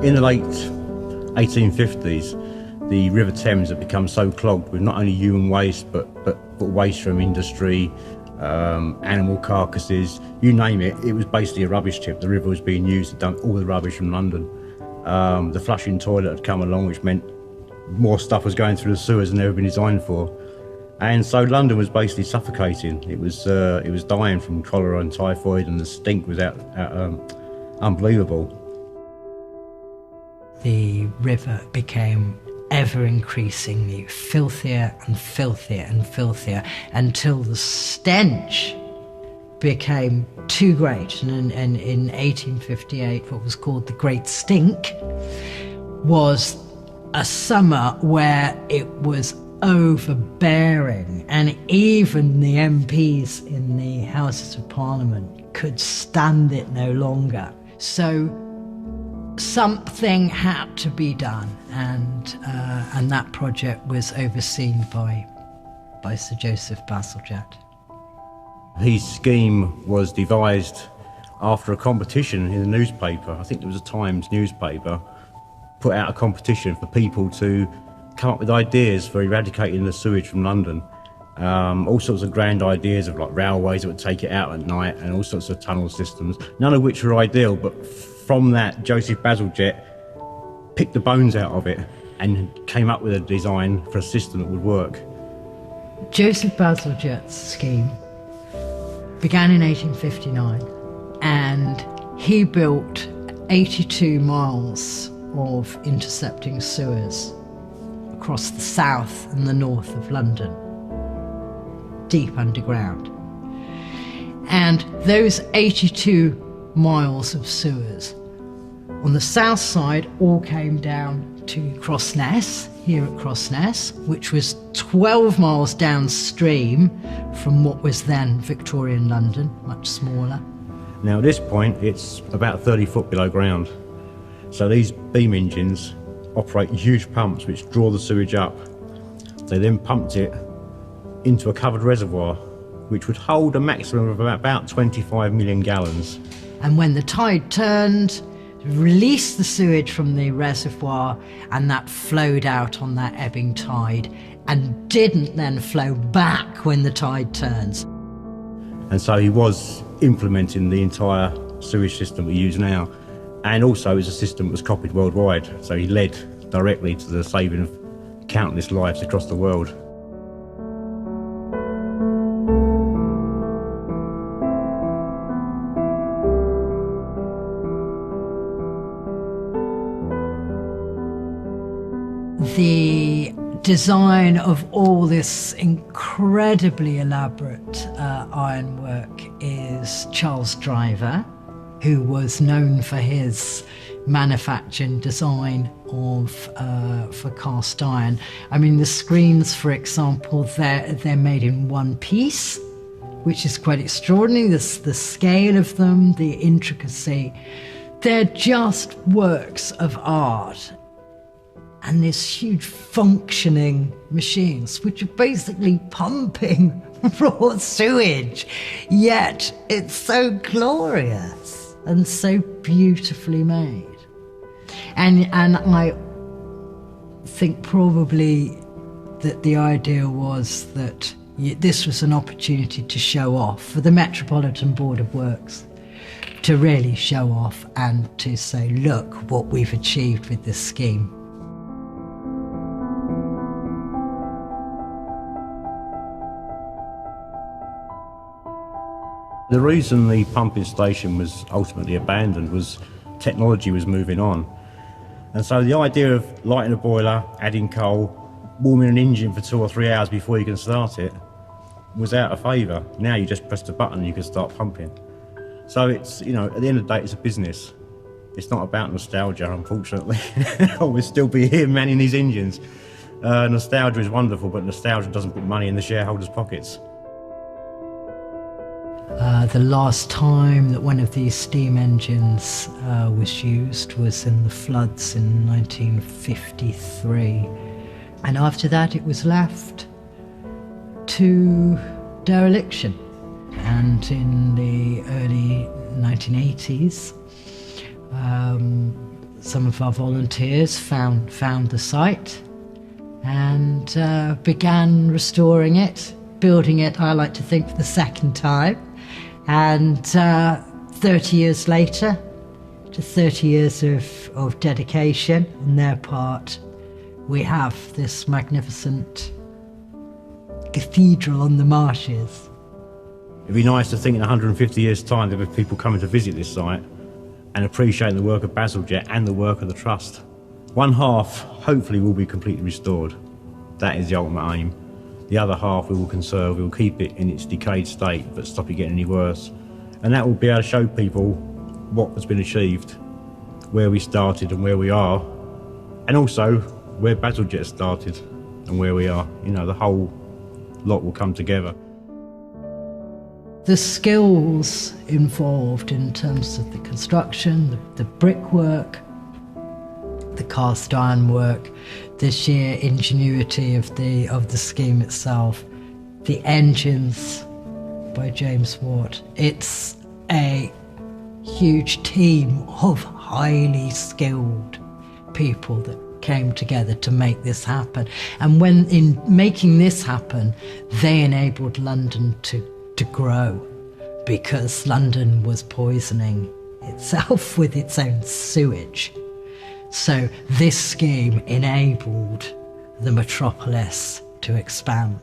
In the late 1850s, the River Thames had become so clogged with not only human waste, but waste from industry, animal carcasses, you name it. It was basically a rubbish tip. The river was being used to dump all the rubbish from London. The flushing toilet had come along, which meant more stuff was going through the sewers than they ever been designed for. And so London was basically suffocating. It was dying from cholera and typhoid, and the stink was unbelievable. The river became ever increasingly filthier and filthier and filthier until the stench became too great. And in 1858, what was called the Great Stink was a summer where it was overbearing, and even the MPs in the Houses of Parliament could stand it no longer. So something had to be done, and that project was overseen by Sir Joseph Bazalgette. His scheme was devised after a competition in the newspaper. I think it was a Times newspaper, put out a competition for people to come up with ideas for eradicating the sewage from London. All sorts of grand ideas of like railways that would take it out at night and all sorts of tunnel systems, none of which were ideal, but from that, Joseph Bazalgette picked the bones out of it and came up with a design for a system that would work. Joseph Bazalgette's scheme began in 1859, and he built 82 miles of intercepting sewers across the south and the north of London, deep underground. And those 82 miles of sewers on the south side all came down to Crossness, here at Crossness, which was 12 miles downstream from what was then Victorian London, much smaller. Now at this point, it's about 30 foot below ground. So these beam engines operate huge pumps which draw the sewage up. They then pumped it into a covered reservoir, which would hold a maximum of about 25 million gallons. And when the tide turned, released the sewage from the reservoir, and that flowed out on that ebbing tide and didn't then flow back when the tide turns. And so he was implementing the entire sewage system we use now. And also it's a system that was copied worldwide. So he led directly to the saving of countless lives across the world. The design of all this incredibly elaborate ironwork is Charles Driver, who was known for his manufacturing design of for cast iron. I mean, the screens, for example, they're made in one piece, which is quite extraordinary. The scale of them, the intricacy, they're just works of art. And these huge functioning machines, which are basically pumping raw sewage, yet it's so glorious and so beautifully made. And I think probably that the idea was that this was an opportunity to show off for the Metropolitan Board of Works, to really show off and to say, look what we've achieved with this scheme. The reason the pumping station was ultimately abandoned was technology was moving on. And so the idea of lighting a boiler, adding coal, warming an engine for 2 or 3 hours before you can start it was out of favour. Now you just press the button and you can start pumping. So it's, you know, at the end of the day, it's a business. It's not about nostalgia, unfortunately. We'll still be here manning these engines. Nostalgia is wonderful, but nostalgia doesn't put money in the shareholders' pockets. The last time that one of these steam engines was used was in the floods in 1953. And after that it was left to dereliction. And in the early 1980s, some of our volunteers found the site and began restoring it, building it, I like to think, for the second time. And 30 years later, to 30 years of dedication on their part, we have this magnificent cathedral on the marshes. It'd be nice to think in 150 years' time there'll be people coming to visit this site and appreciating the work of Bazalgette and the work of the Trust. One half, hopefully, will be completely restored. That is the ultimate aim. The other half we will conserve, we will keep it in its decayed state, but stop it getting any worse. And that will be able to show people what has been achieved, where we started and where we are, and also where Bazalgette started and where we are. You know, the whole lot will come together. The skills involved in terms of the construction, the brickwork, the cast iron work, the sheer ingenuity of the scheme itself, the engines by James Watt. It's a huge team of highly skilled people that came together to make this happen. And when in making this happen, they enabled London to grow, because London was poisoning itself with its own sewage. So this scheme enabled the metropolis to expand.